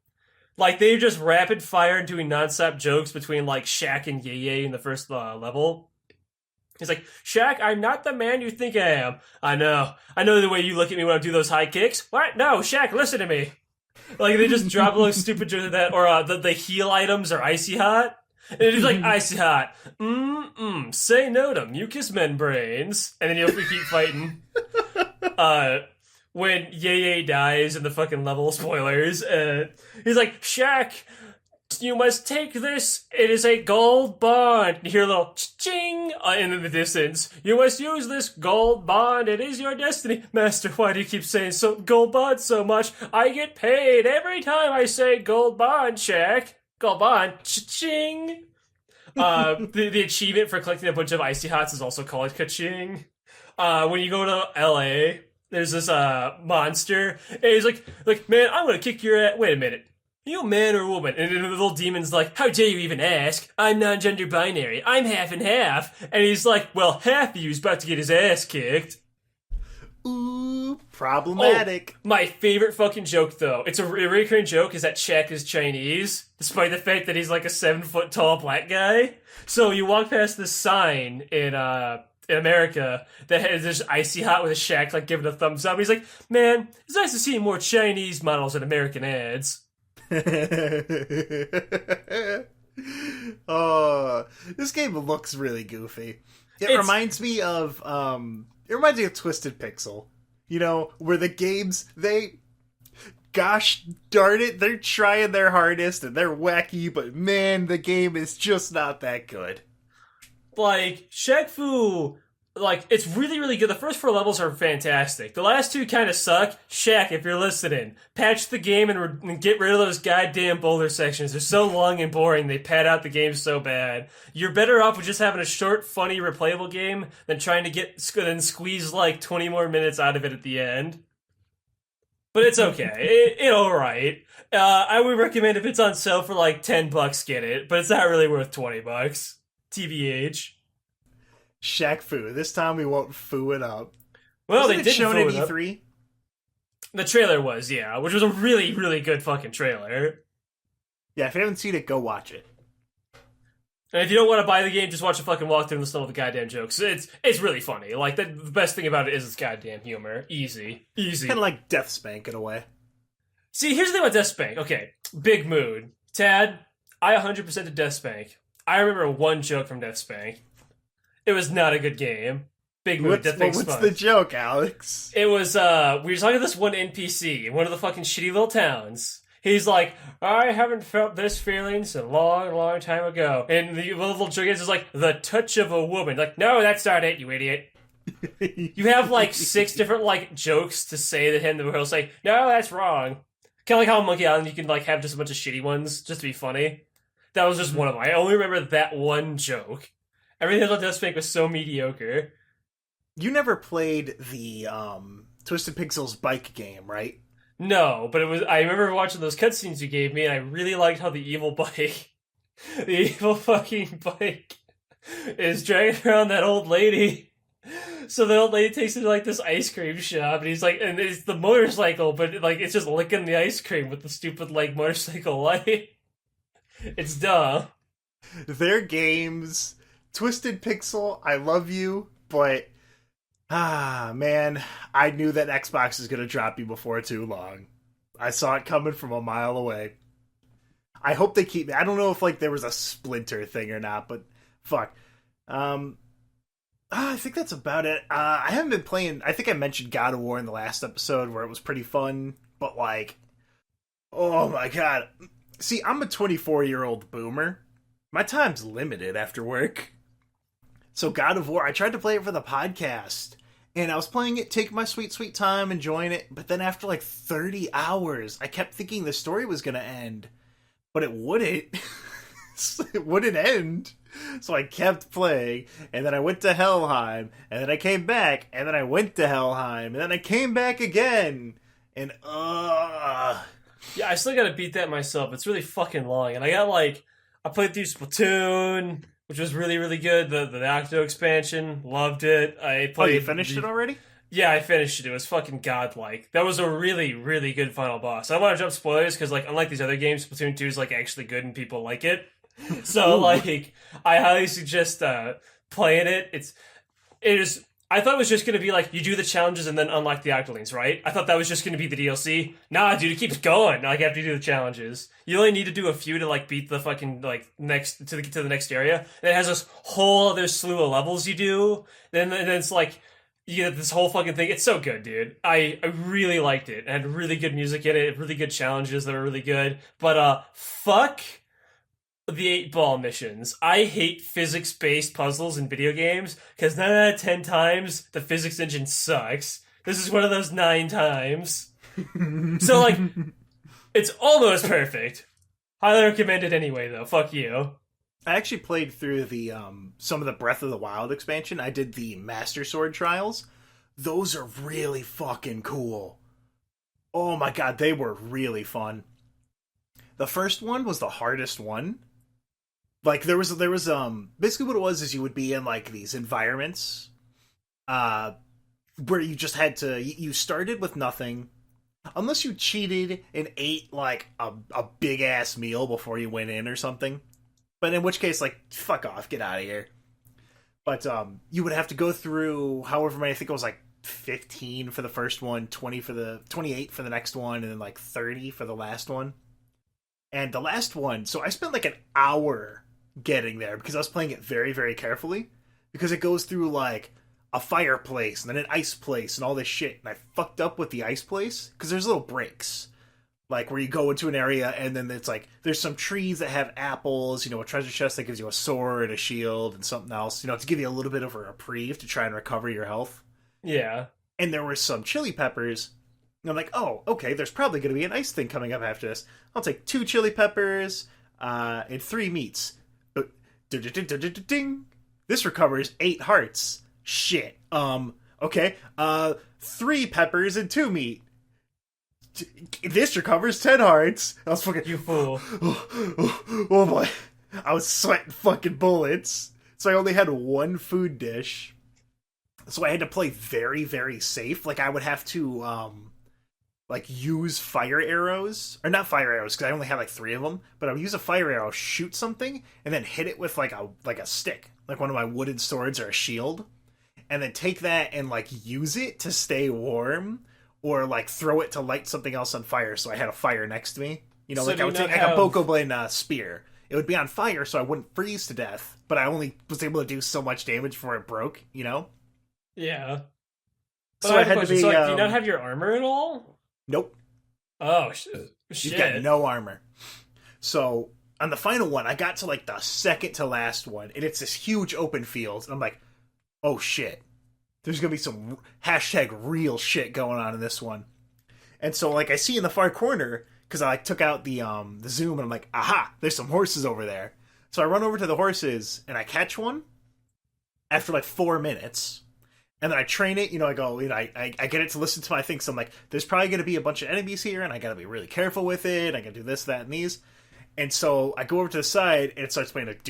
Like, they're just rapid-fire doing non-stop jokes between, like, Shaq and Ye in the first level. He's like, Shaq, I'm not the man you think I am. I know the way you look at me when I do those high kicks. What? No, Shaq, listen to me. Like, they just drop a little stupid joke like that, or the heal items are icy hot. And it's like, icy hot. Say no to mucus membranes. And then you'll keep fighting. When Ye dies in the fucking level, spoilers, he's like, Shaq, you must take this. It is a gold bond. You hear a little ching in the distance. You must use this gold bond. It is your destiny. Master, why do you keep saying so gold bond so much? I get paid every time I say gold bond, Shaq. Gold bond. Ching. The achievement for collecting a bunch of icy hots is also called ka-ching. When you go to LA, there's this monster, and he's like, man, I'm gonna kick your ass. Wait a minute. Are you a man or a woman? And the little demon's like, how dare you even ask? I'm non-gender binary. I'm half and half. And he's like, well, half of you's about to get his ass kicked. Ooh, problematic. Oh, my favorite fucking joke, though, it's a recurring joke, is that Shaq is Chinese, despite the fact that he's like a 7-foot tall black guy. So you walk past this sign in America that has this icy hot with a Shaq like giving a thumbs up. He's like, man, it's nice to see more Chinese models in American ads. Oh, this game looks really goofy. It reminds me of Twisted Pixel. You know, where the games, gosh darn it, they're trying their hardest and they're wacky, but man, the game is just not that good. Like, Shaq Fu, like, it's really, really good. The first 4 levels are fantastic. The last 2 kind of suck. Shaq, if you're listening, patch the game and get rid of those goddamn boulder sections. They're so long and boring. They pad out the game so bad. You're better off with just having a short, funny, replayable game than trying to squeeze like 20 more minutes out of it at the end. But it's okay. It's alright. I would recommend if it's on sale for like $10, get it. But it's not really worth $20. TBH. Shaq Fu. This time we won't foo it up. Well, Wasn't they it didn't shown foo at it up. E3? The trailer was, yeah, which was a really, really good fucking trailer. Yeah, if you haven't seen it, go watch it. And if you don't want to buy the game, just watch a fucking walkthrough and listen to the goddamn jokes. It's really funny. Like, the best thing about it is its goddamn humor. Easy. Kind of like Death Spank in a way. See, here's the thing about Death Spank. Okay, big mood. Tad, I 100% did Death Spank. I remember one joke from Death Spank. It was not a good game. Big mood. What's the joke, Alex? It was, we were talking to this one NPC in one of the fucking shitty little towns. He's like, I haven't felt this feeling since a long, long time ago. And the little joke is like, the touch of a woman. Like, no, that's not it, you idiot. You have like 6 different like jokes to say to him that he'll say, no, that's wrong. Kind of like how on Monkey Island you can like have just a bunch of shitty ones just to be funny. That was just one of them. I only remember that one joke. Everything about Death Spank was so mediocre. You never played the Twisted Pixels bike game, right? No, but I remember watching those cutscenes you gave me, and I really liked how the evil fucking bike, is dragging around that old lady. So the old lady takes him to like this ice cream shop, and he's like, and it's the motorcycle, but like it's just licking the ice cream with the stupid like motorcycle light. It's dumb. Their games, Twisted Pixel, I love you, but man, I knew that Xbox is going to drop you before too long. I saw it coming from a mile away. I hope they keep me. I don't know if like there was a Splinter thing or not, but fuck. I think that's about it. I haven't been playing. I think I mentioned God of War in the last episode where it was pretty fun, but like, oh my god. See, I'm a 24-year-old boomer. My time's limited after work. So God of War, I tried to play it for the podcast, and I was playing it, taking my sweet, sweet time, enjoying it, but then after like 30 hours, I kept thinking the story was going to end, but it wouldn't. it wouldn't end. So I kept playing, and then I went to Helheim, and then I came back, and then I went to Helheim, and then I came back again, and Yeah, I still gotta beat that myself. It's really fucking long, and I played through Splatoon, which was really, really good. The Octo expansion, loved it. I played. Oh, you finished it already? Yeah, I finished it. It was fucking godlike. That was a really, really good final boss. I don't want to jump spoilers because, like, unlike these other games, Splatoon 2 is like actually good and people like it. So, like, I highly suggest playing it. It is. I thought it was just going to be like, you do the challenges and then unlock the Octolings, right? I thought that was just going to be the DLC. Nah, dude, it keeps going. Like, after you do the challenges. You only need to do a few to, like, beat the fucking, like, next, to the next area. And it has this whole other slew of levels you do. And then it's like, you get this whole fucking thing. It's so good, dude. I really liked it. It had really good music in it, really good challenges that were really good. But, fuck the 8-ball missions. I hate physics-based puzzles in video games because 9 out of 10 times the physics engine sucks. This is one of those 9 times. So, like, it's almost perfect. Highly recommend it anyway, though. Fuck you. I actually played through the some of the Breath of the Wild expansion. I did the Master Sword trials. Those are really fucking cool. Oh my god, they were really fun. The first one was the hardest one. Like, there was basically what it was is you would be in, like, these environments where you just had to, you started with nothing, unless you cheated and ate, like, a big-ass meal before you went in or something. But in which case, like, fuck off, get out of here. But you would have to go through however many, I think it was, like, 15 for the first one, 28 for the next one, and then, like, 30 for the last one. And the last one, so I spent, like, an hour getting there because I was playing it very, very carefully because it goes through like a fireplace and then an ice place and all this shit, and I fucked up with the ice place because there's little breaks like where you go into an area and then it's like there's some trees that have apples, you know, a treasure chest that gives you a sword, a shield, and something else, you know, to give you a little bit of a reprieve to try and recover your health. Yeah. And there were some chili peppers. And I'm like, oh, okay, there's probably going to be an ice thing coming up after this. I'll take 2 chili peppers and 3 meats. Ding. This recovers 8 hearts. Shit. Okay. 3 peppers and 2 meat. This recovers 10 hearts. I was fucking... You fool. Oh boy. I was sweating fucking bullets. So I only had 1 food dish. So I had to play very, very safe. Like, I would have to, like, use fire arrows. Or not fire arrows, because I only had, like, 3 of them. But I would use a fire arrow, shoot something, and then hit it with, like a stick. Like one of my wooden swords or a shield. And then take that and, like, use it to stay warm. Or, like, throw it to light something else on fire, so I had a fire next to me. You know, so like, I would take, like, a Bokoblin spear. It would be on fire, so I wouldn't freeze to death. But I only was able to do so much damage before it broke, you know? Yeah. But So I had to be... So, like, do you not have your armor at all? Nope. Oh, shit. You've got no armor. So, on the final one, I got to, like, the second to last one, and it's this huge open field, and I'm like, oh, shit. There's gonna be some hashtag real shit going on in this one. And so, like, I see in the far corner, because I, like, took out the zoom, and I'm like, aha, there's some horses over there. So I run over to the horses, and I catch one after, like, 4 minutes. And then I train it, you know, I go, you know, I get it to listen to my things. So I'm like, there's probably going to be a bunch of enemies here, and I got to be really careful with it. I got to do this, that, and these. And so I go over to the side, and it starts playing like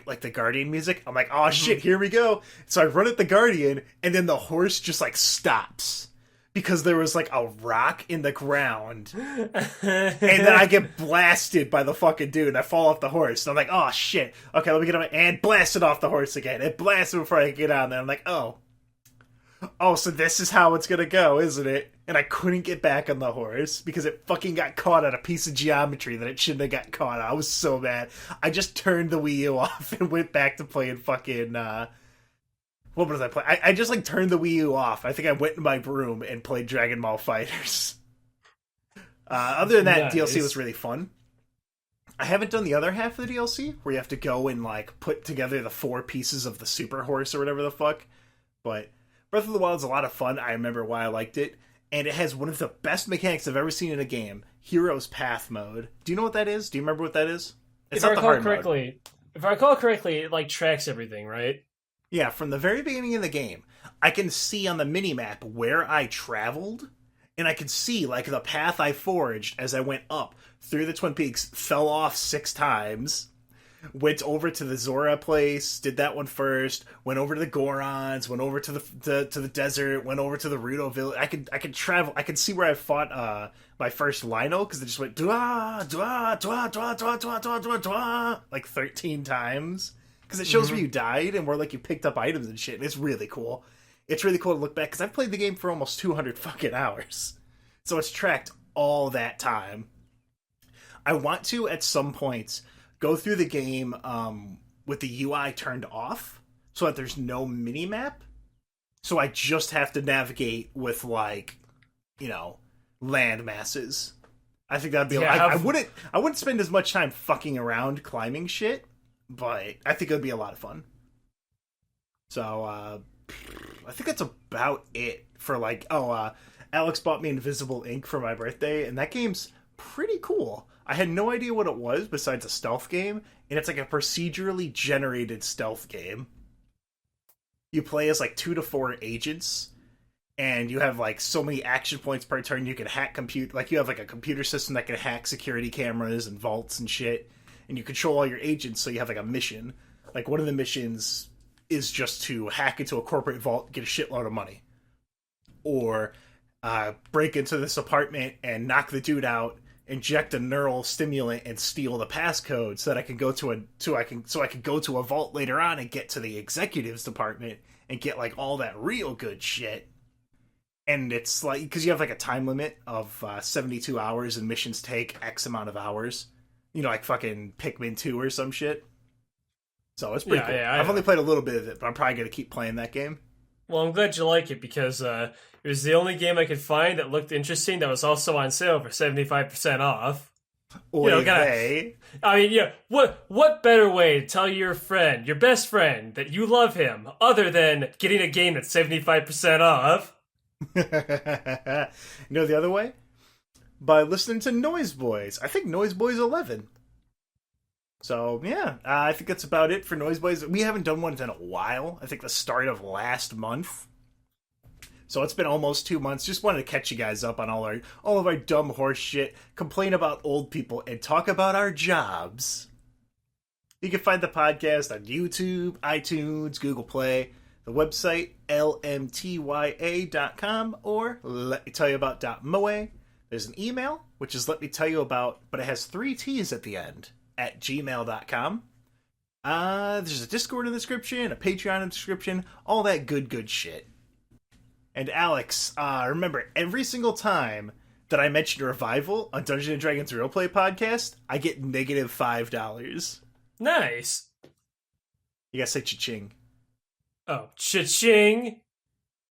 like the Guardian music. I'm like, oh shit, here we go. So I run at the Guardian, and then the horse just like stops because there was like a rock in the ground, and then I get blasted by the fucking dude, and I fall off the horse. And I'm like, oh shit, okay, let me get on, and blasted off the horse again. It blasted before I get on there. I'm like, oh, so this is how it's gonna go, isn't it? And I couldn't get back on the horse because it fucking got caught on a piece of geometry that it shouldn't have got caught on. I was so mad. I just turned the Wii U off and went back to playing fucking, what was I playing? I just, like, turned the Wii U off. I think I went in my room and played Dragon Ball FighterZ. Other than that, nice. DLC was really fun. I haven't done the other half of the DLC, where you have to go and, like, put together the 4 pieces of the super horse or whatever the fuck. But Breath of the Wild is a lot of fun. I remember why I liked it. And it has one of the best mechanics I've ever seen in a game. Hero's Path mode. Do you know what that is? Do you remember what that is? It's If I not the recall hard mode. correctly, it like tracks everything, right? Yeah, from the very beginning of the game, I can see on the minimap where I traveled, and I can see like the path I forged as I went up through the Twin Peaks, fell off 6 times, went over to the Zora place, did that one first, went over to the Gorons, went over to the desert, went over to the Rudo village. I could travel. I could see where I fought my first Lino because it just went dwa dwa dwa dwa dwa dwa dwa dwa dwa like 13 times because it shows where you died and where like you picked up items and shit. And it's really cool. It's really cool to look back because I've played the game for almost 200 fucking hours, so it's tracked all that time. I want to at some point go through the game with the UI turned off so that there's no mini-map. So I just have to navigate with, like, land masses. I think that'd be I wouldn't spend as much time fucking around climbing shit, but I think it'd be a lot of fun. So I think that's about it for Aleks bought me Invisible Ink for my birthday, and that game's pretty cool. I had no idea what it was besides a stealth game, and it's like a procedurally generated stealth game. You play as like 2 to 4 agents, and you have like so many action points per turn. You can hack you have like a computer system that can hack security cameras and vaults and shit, and you control all your agents. So you have like a mission. Like one of the missions is just to hack into a corporate vault, get a shitload of money, or break into this apartment and knock the dude out, inject a neural stimulant, and steal the passcode so that I can go I can go to a vault later on and get to the executives department and get like all that real good shit. And it's like because you have like a time limit of 72 hours, and missions take X amount of hours. Like fucking Pikmin 2 or some shit. So it's pretty cool. I've only played a little bit of it, but I'm probably gonna keep playing that game. Well, I'm glad you like it because it was the only game I could find that looked interesting that was also on sale for 75% off. What better way to tell your friend, your best friend, that you love him other than getting a game that's 75% off? The other way? By listening to Noyz Boyz. I think Noyz Boyz 11. So, yeah, I think that's about it for Noyz Boyz. We haven't done one in a while. I think the start of last month. So it's been almost 2 months. Just wanted to catch you guys up on all of our dumb horse shit, complain about old people, and talk about our jobs. You can find the podcast on YouTube, iTunes, Google Play, the website, LMTYA.com, or letmetellyyouabout.moe. There's an email, which is letmetellyyouabout, but it has 3 T's at the end, at gmail.com. There's a Discord in the description, a Patreon in the description, all that good shit. And Aleks, remember, every single time that I mention a revival on Dungeons & Dragons Roleplay Podcast, I get negative $5. Nice. You gotta say cha-ching. Oh, cha-ching.